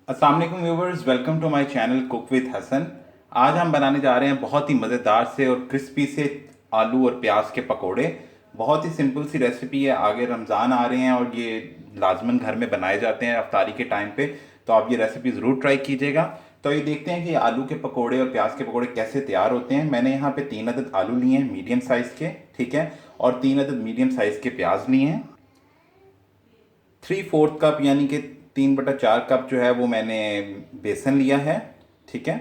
अस्सलाम वालेकुम viewers, welcome to my channel cook with Hasan. आज हम बनाने जा रहे हैं बहुत ही मज़ेदार से और क्रिस्पी से आलू और प्याज के पकोड़े। बहुत ही सिंपल सी रेसिपी है। आगे रमज़ान आ रहे हैं और ये लाजमन घर में बनाए जाते हैं अफ्तारी के टाइम पे, तो आप ये रेसिपी ज़रूर ट्राई कीजिएगा। तो ये देखते हैं कि आलू के पकोड़े और प्याज के पकोड़े कैसे तैयार होते हैं। मैंने यहाँ पे 3 अदद आलू लिए हैं मीडियम साइज़ के, ठीक है, और 3 अदद मीडियम साइज़ के प्याज लिए हैं। 3/4 कप यानी कि 3/4 कप जो है वो मैंने बेसन लिया है, ठीक है।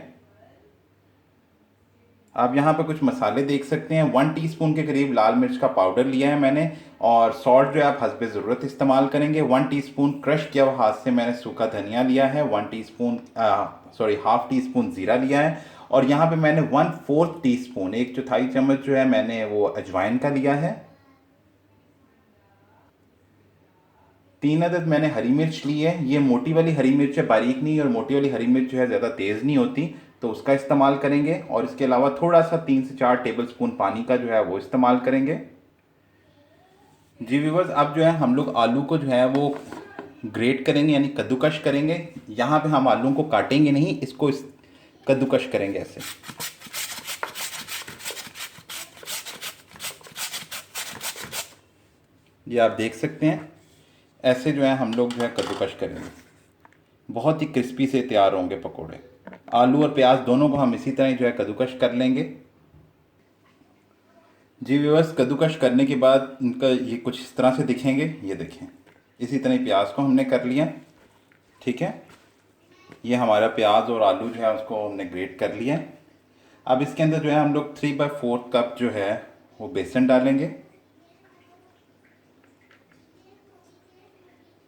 आप यहाँ पे कुछ मसाले देख सकते हैं। 1 टीस्पून के करीब लाल मिर्च का पाउडर लिया है मैंने, और सॉल्ट जो है आप हस्बे ज़रूरत इस्तेमाल करेंगे। 1 टीस्पून क्रश किया हुआ हाथ से मैंने सूखा धनिया लिया है। 1 टीस्पून 1/2 टीस्पून ज़ीरा लिया है। और यहाँ पे मैंने 1/4 टीस्पून, 1/4 चम्मच जो है मैंने वो अजवाइन का लिया है। 3 अदद मैंने हरी मिर्च ली है। ये मोटी वाली हरी मिर्च है, बारीक नहीं, और मोटी वाली हरी मिर्च जो है ज़्यादा तेज़ नहीं होती, तो उसका इस्तेमाल करेंगे। और इसके अलावा थोड़ा सा 3 से 4 टेबल स्पून पानी का जो है वो इस्तेमाल करेंगे। जी व्यूवर्स, अब जो है हम लोग आलू को जो है वो ग्रेट करेंगे यानी कद्दूकश करेंगे। यहाँ पे हम आलू को काटेंगे नहीं, इसको कद्दूकश करेंगे ऐसे। ये आप देख सकते हैं, ऐसे जो है हम लोग जो है कद्दूकश करेंगे। बहुत ही क्रिस्पी से तैयार होंगे पकोड़े। आलू और प्याज दोनों को हम इसी तरह जो है कद्दूकश कर लेंगे। जी व्यूअर्स, कद्दूकश करने के बाद इनका ये कुछ इस तरह से दिखेंगे। ये देखें, इसी तरह प्याज को हमने कर लिया, ठीक है। ये हमारा प्याज और आलू जो है उसको हमने ग्रेट कर लिया। अब इसके अंदर जो है हम लोग 3/4 कप जो है वो बेसन डालेंगे।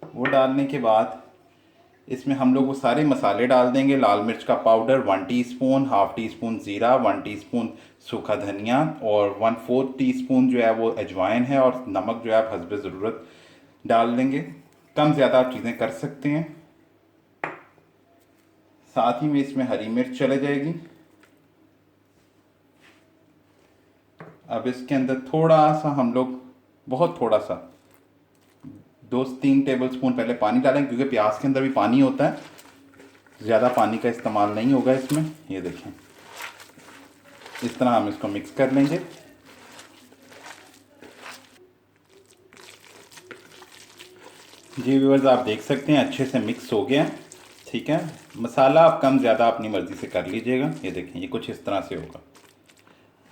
वो डालने के बाद इसमें हम लोग वो सारे मसाले डाल देंगे। लाल मिर्च का पाउडर 1 टीस्पून, 1/2 टीस्पून ज़ीरा, 1 टीस्पून सूखा धनिया, और 1/4 टीस्पून जो है वो अजवाइन है, और नमक जो है आप हस्बे ज़रूरत डाल देंगे। कम ज़्यादा आप चीज़ें कर सकते हैं। साथ ही में इसमें हरी मिर्च चले जाएगी। अब इसके अंदर थोड़ा सा हम लोग, बहुत थोड़ा सा, 2 से 3 टेबल स्पून पहले पानी डालें, क्योंकि प्याज के अंदर भी पानी होता है। ज़्यादा पानी का इस्तेमाल नहीं होगा इसमें। ये देखें, इस तरह हम इसको मिक्स कर लेंगे। जी व्यूअर्स, आप देख सकते हैं अच्छे से मिक्स हो गया, ठीक है। मसाला आप कम ज़्यादा अपनी मर्ज़ी से कर लीजिएगा। ये देखें, ये कुछ इस तरह से होगा।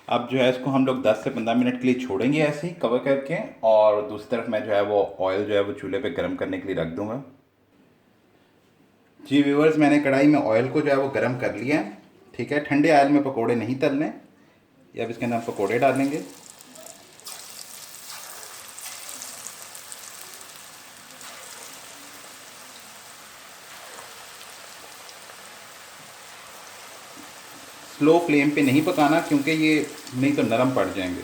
अब जो है इसको हम लोग 10 से 15 मिनट के लिए छोड़ेंगे ऐसे ही कवर करके, और दूसरी तरफ मैं जो है वो ऑयल जो है वो चूल्हे पे गर्म करने के लिए रख दूँगा। जी व्यूअर्स, मैंने कढ़ाई में ऑयल को जो है वो गर्म कर लिया है, ठीक है। ठंडे ऑयल में पकोड़े नहीं तलने। अब इसके अंदर हम पकोड़े डालेंगे। स्लो फ्लेम पे नहीं पकाना, क्योंकि ये नहीं तो नरम पड़ जाएंगे।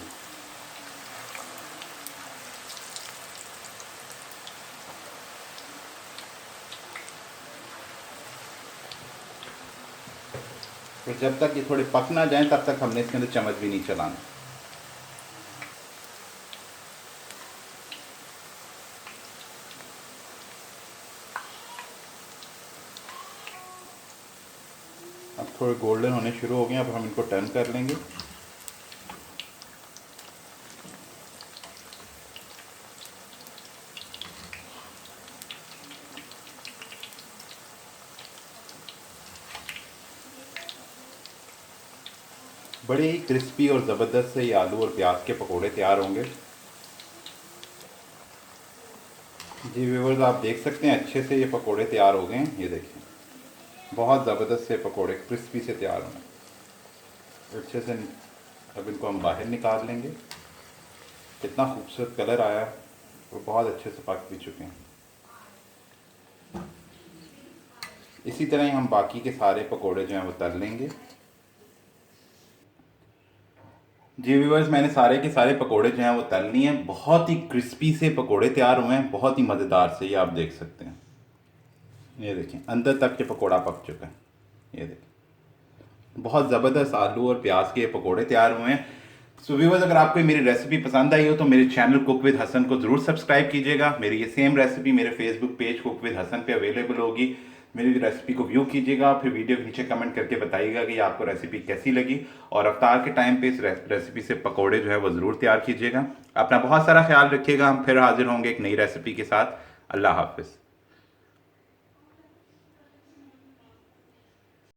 तो जब तक ये थोड़े पक ना जाएं तब तक हमने इसके अंदर चम्मच भी नहीं चलाना। अब थोड़े गोल्डन होने शुरू हो गए, अब हम इनको टर्न कर लेंगे। बड़े ही क्रिस्पी और ज़बरदस्त से ये आलू और प्याज के पकोड़े तैयार होंगे। जी व्यूअर्स, आप देख सकते हैं अच्छे से ये पकोड़े तैयार हो गए हैं। ये देखिए, बहुत ज़बरदस्त से पकोड़े क्रिस्पी से तैयार होंगे अच्छे से। अब इनको हम बाहर निकाल लेंगे। कितना खूबसूरत कलर आया है, और बहुत अच्छे से पक भी चुके हैं। इसी तरह ही हम बाकी के सारे पकोड़े जो हैं वो तल लेंगे। जी व्यूअर्स, मैंने सारे के सारे पकोड़े जो हैं वो तल लिए हैं। बहुत ही क्रिस्पी से पकोड़े तैयार हुए हैं, बहुत ही मज़ेदार से। ये आप देख सकते हैं, ये देखें अंदर तक के पकोड़ा पक चुका है। ये देखें, बहुत ज़बरदस्त आलू और प्याज के पकोड़े तैयार हुए हैं। सो व्यूअर्स, अगर आपको मेरी रेसिपी पसंद आई हो तो मेरे चैनल कुक विद हसन को ज़रूर सब्सक्राइब कीजिएगा। मेरी ये सेम रेसिपी मेरे Facebook page cook with Hasan पे अवेलेबल होगी। मेरी रेसिपी को व्यू कीजिएगा, फिर वीडियो के नीचे कमेंट करके बताइएगा कि आपको रेसिपी कैसी लगी। और अफ्तार के टाइम पे इस रेसिपी से पकोड़े जो है वो ज़रूर तैयार कीजिएगा। अपना बहुत सारा ख्याल रखिएगा। हम फिर हाजिर होंगे एक नई रेसिपी के साथ। अल्लाह हाफिज़।